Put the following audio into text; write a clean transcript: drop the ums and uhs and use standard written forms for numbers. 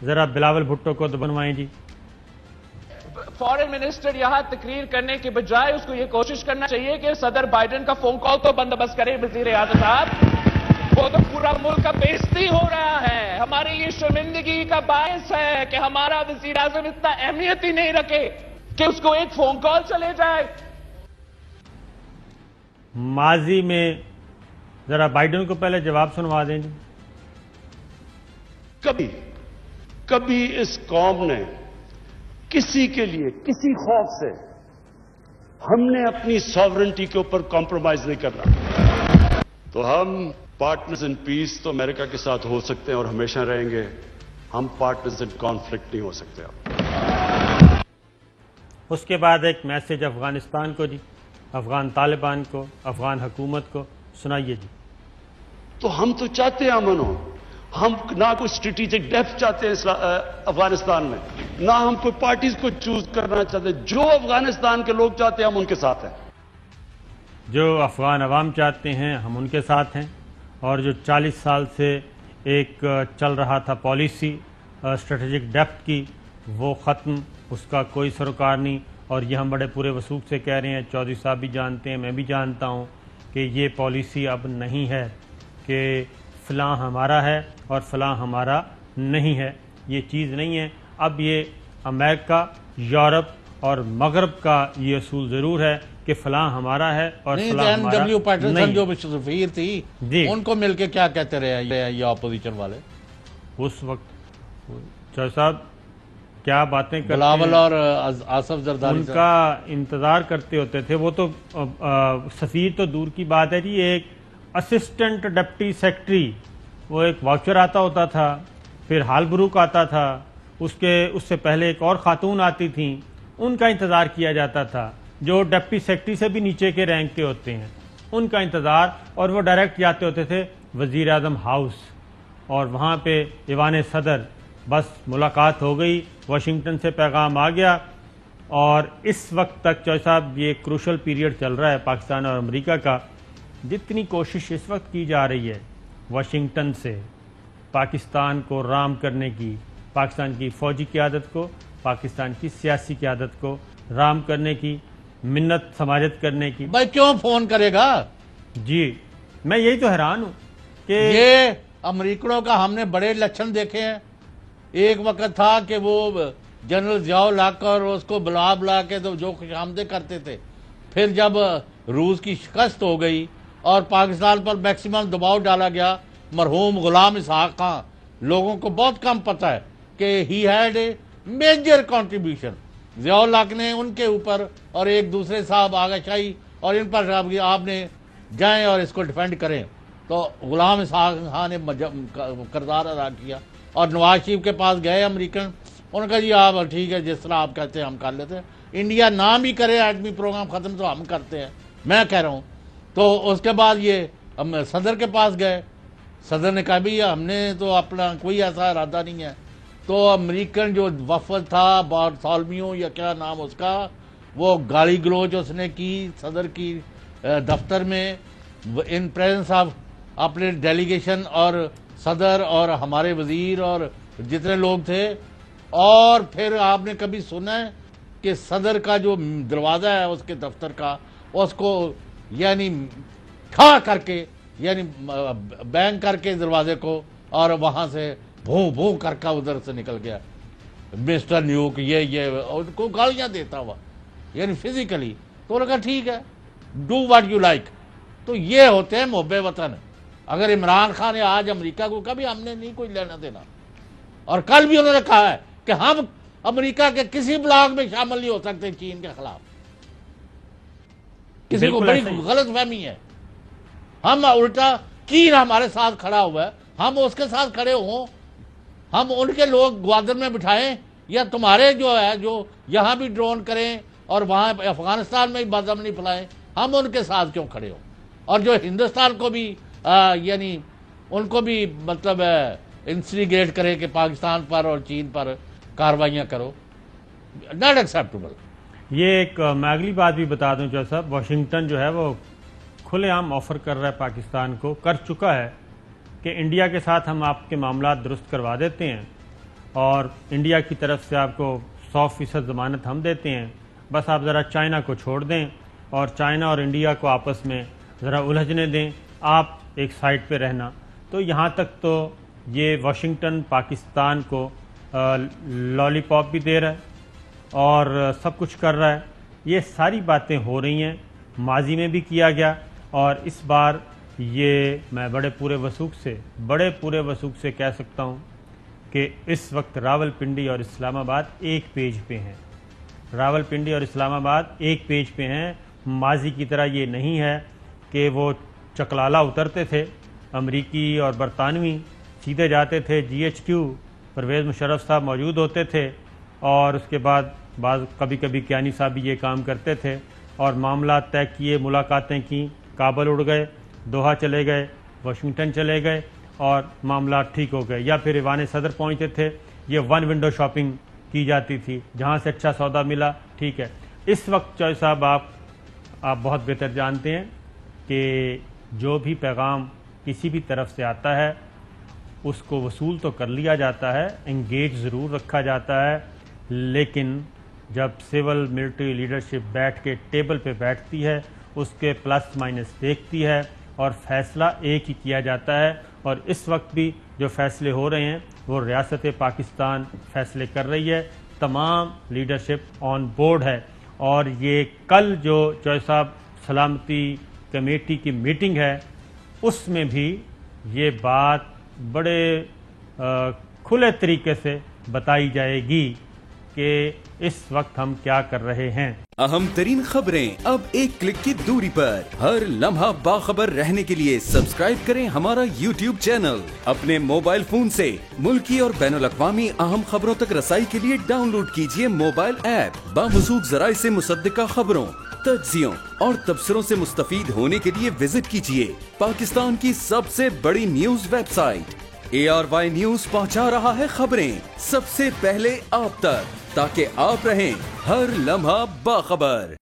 ذرا بلاول بھٹو کو تو بنوائیں جی. فارن منسٹر یہاں تقریر کرنے کے بجائے اس کو یہ کوشش کرنا چاہیے کہ صدر بائیڈن کا فون کال تو بندوبست کرے. وزیر اعظم صاحب، وہ تو پورا ملک کا بےعزتی ہو رہا ہے. ہماری یہ شرمندگی کا باعث ہے کہ ہمارا وزیر اعظم اتنا اہمیت ہی نہیں رکھے کہ اس کو ایک فون کال چلے جائے. ماضی میں ذرا بائیڈن کو پہلے جواب سنوا دیں جی. کبھی اس قوم نے کسی کے لیے کسی خوف سے ہم نے اپنی ساورنٹی کے اوپر کمپرومائز نہیں کرنا. تو ہم پارٹنرز ان پیس تو امریکہ کے ساتھ ہو سکتے ہیں اور ہمیشہ رہیں گے. ہم پارٹنرز ان کانفلکٹ نہیں ہو سکتے. اس کے بعد ایک میسج افغانستان کو جی، افغان طالبان کو، افغان حکومت کو سنائیے جی. تو ہم تو چاہتے ہیں امن ہو. ہم نہ کوئی اسٹریٹجک ڈیپتھ چاہتے ہیں افغانستان میں، نہ ہم کوئی پارٹیز کو چوز کرنا چاہتے. جو افغانستان کے لوگ چاہتے ہیں ہم ان کے ساتھ ہیں. جو افغان عوام چاہتے ہیں ہم ان کے ساتھ ہیں. اور جو 40 سال سے ایک چل رہا تھا پالیسی اسٹریٹجک ڈیپتھ کی، وہ ختم، اس کا کوئی سروکار نہیں. اور یہ ہم بڑے پورے وثوق سے کہہ رہے ہیں، چودھری صاحب بھی جانتے ہیں، میں بھی جانتا ہوں کہ یہ پالیسی اب نہیں ہے کہ فلاں ہمارا ہے اور فلاں ہمارا نہیں ہے. یہ چیز نہیں ہے. اب یہ امریکہ، یورپ اور مغرب کا یہ اصول ضرور ہے کہ فلاں ہمارا ہے اور فلاں ہمارا نہیں. جو سفیر تھی ان کو مل کے کیا کہتے رہے یہ اپوزیشن والے اس وقت؟ چودھری صاحب کیا باتیں کرتے بلاول اور آصف زرداری، ان کا انتظار کرتے ہوتے تھے. وہ تو سفیر تو دور کی بات ہے جی، ایک اسسٹنٹ ڈپٹی سیکرٹری، وہ ایک واؤچر آتا ہوتا تھا، پھر ہال بروک آتا تھا، اس سے پہلے ایک اور خاتون آتی تھیں، ان کا انتظار کیا جاتا تھا. جو ڈپٹی سیکرٹری سے بھی نیچے کے رینک کے ہوتے ہیں ان کا انتظار. اور وہ ڈائریکٹ جاتے ہوتے تھے وزیر اعظم ہاؤس، اور وہاں پہ ایوان صدر، بس ملاقات ہو گئی، واشنگٹن سے پیغام آ گیا. اور اس وقت تک چودھری صاحب یہ کروشل پیریڈ چل رہا ہے پاکستان اور امریکہ کا. جتنی کوشش اس وقت کی جا رہی ہے واشنگٹن سے پاکستان کو رام کرنے کی، پاکستان کی فوجی قیادت کو، پاکستان کی سیاسی قیادت کو رام کرنے کی، منت سماجت کرنے کی. بھائی کیوں فون کرے گا؟ جی میں یہی تو حیران ہوں کہ یہ امریکنوں کا ہم نے بڑے لچھن دیکھے ہیں. ایک وقت تھا کہ وہ جنرل ضیاء الحق اور اس کو بلا کے تو جو خوش آمدیں کرتے تھے. پھر جب روس کی شکست ہو گئی اور پاکستان پر میکسیمم دباؤ ڈالا گیا، مرحوم غلام اسحاق خان، لوگوں کو بہت کم پتہ ہے کہ he had a major contribution. Zia ul-Haq نے ان کے اوپر اور ایک دوسرے صاحب آغا شاہی اور ان پر آپ نے جائیں اور اس کو ڈیفینڈ کریں. تو غلام اسحاق خان نے کردار ادا کیا اور نواز شریف کے پاس گئے امریکن. انہوں نے کہا جی آپ ٹھیک ہے، جس طرح آپ کہتے ہیں ہم کر لیتے ہیں. انڈیا نام ہی کرے ایٹمی پروگرام ختم تو ہم کرتے ہیں، میں کہہ رہا ہوں. تو اس کے بعد یہ ہم صدر کے پاس گئے. صدر نے کہا بھی ہم نے تو اپنا کوئی ایسا ارادہ نہیں ہے. تو امریکن جو وفد تھا بارتھولمیو یا کیا نام اس کا، وہ گالی گلوچ اس نے کی صدر کی دفتر میں ان پریزنس آف اپنے ڈیلیگیشن اور صدر اور ہمارے وزیر اور جتنے لوگ تھے. اور پھر آپ نے کبھی سنا ہے کہ صدر کا جو دروازہ ہے اس کے دفتر کا، اس کو یعنی کھا کر کے، یعنی بینگ کر کے دروازے کو، اور وہاں سے بھوں بھوں کر کا ادھر سے نکل گیا مسٹر نیوک، یہ ان کو گالیاں دیتا ہوا یعنی فزیکلی. تو انہوں نے کہا ٹھیک ہے، ڈو واٹ یو لائک. تو یہ ہوتے ہیں محب وطن. اگر عمران خان نے آج امریکہ کو کبھی ہم نے نہیں کوئی لینا دینا، اور کل بھی انہوں نے کہا ہے کہ ہم امریکہ کے کسی بلاک میں شامل نہیں ہو سکتے چین کے خلاف. کسی کو بڑی غلط فہمی ہے. ہم الٹا چین ہمارے ساتھ کھڑا ہوا ہے، ہم اس کے ساتھ کھڑے ہوں، ہم ان کے لوگ گوادر میں بٹھائیں، یا تمہارے جو ہے جو یہاں بھی ڈرون کریں اور وہاں افغانستان میں بھی بدامنی پھیلائیں، ہم ان کے ساتھ کیوں کھڑے ہوں؟ اور جو ہندوستان کو بھی یعنی ان کو بھی مطلب انسٹیگیٹ کرے کہ پاکستان پر اور چین پر کاروائیاں کرو، ناٹ ایکسیپٹیبل. یہ ایک میں اگلی بات بھی بتا دوں چودھری صاحب، واشنگٹن جو ہے وہ کھلے عام آفر کر رہا ہے پاکستان کو، کر چکا ہے کہ انڈیا کے ساتھ ہم آپ کے معاملات درست کروا دیتے ہیں اور انڈیا کی طرف سے آپ کو 100% ضمانت ہم دیتے ہیں، بس آپ ذرا چائنا کو چھوڑ دیں اور چائنا اور انڈیا کو آپس میں ذرا الجھنے دیں، آپ ایک سائڈ پہ رہنا. تو یہاں تک تو یہ واشنگٹن پاکستان کو لالی پاپ بھی دے رہا ہے اور سب کچھ کر رہا ہے. یہ ساری باتیں ہو رہی ہیں، ماضی میں بھی کیا گیا، اور اس بار یہ میں بڑے پورے وثوق سے کہہ سکتا ہوں کہ اس وقت راول پنڈی اور اسلام آباد ایک پیج پہ ہیں. راول پنڈی اور اسلام آباد ایک پیج پہ ہیں. ماضی کی طرح یہ نہیں ہے کہ وہ چکلالا اترتے تھے امریکی اور برطانوی، سیدھے جاتے تھے GHQ، پرویز مشرف صاحب موجود ہوتے تھے، اور اس کے بعد کبھی کیانی صاحب بھی یہ کام کرتے تھے اور معاملات طے کیے، ملاقاتیں کی، کابل اڑ گئے، دوحہ چلے گئے، واشنگٹن چلے گئے اور معاملات ٹھیک ہو گئے. یا پھر ایوان صدر پہنچتے تھے، یہ ون ونڈو شاپنگ کی جاتی تھی، جہاں سے اچھا سودا ملا ٹھیک ہے. اس وقت چوہے صاحب آپ بہت بہتر جانتے ہیں کہ جو بھی پیغام کسی بھی طرف سے آتا ہے اس کو وصول تو کر لیا جاتا ہے، انگیج ضرور رکھا جاتا ہے، لیکن جب سول ملٹری لیڈرشپ بیٹھ کے ٹیبل پہ بیٹھتی ہے اس کے پلس مائنس دیکھتی ہے اور فیصلہ ایک ہی کیا جاتا ہے. اور اس وقت بھی جو فیصلے ہو رہے ہیں وہ ریاست پاکستان فیصلے کر رہی ہے، تمام لیڈرشپ آن بورڈ ہے. اور یہ کل جو چوہے صاحب سلامتی کمیٹی کی میٹنگ ہے اس میں بھی یہ بات بڑے کھلے طریقے سے بتائی جائے گی کہ اس وقت ہم کیا کر رہے ہیں. اہم ترین خبریں اب ایک کلک کی دوری پر. ہر لمحہ باخبر رہنے کے لیے سبسکرائب کریں ہمارا YouTube چینل. اپنے موبائل فون سے ملکی اور بین الاقوامی اہم خبروں تک رسائی کے لیے ڈاؤن لوڈ کیجیے موبائل ایپ. باموثوق ذرائع سے مصدقہ خبروں، تجزیوں اور تبصروں سے مستفید ہونے کے لیے وزٹ کیجیے پاکستان کی سب سے بڑی news website. ARY news پہنچا رہا ہے خبریں سب سے پہلے آپ تک، تاکہ آپ رہیں ہر لمحہ باخبر.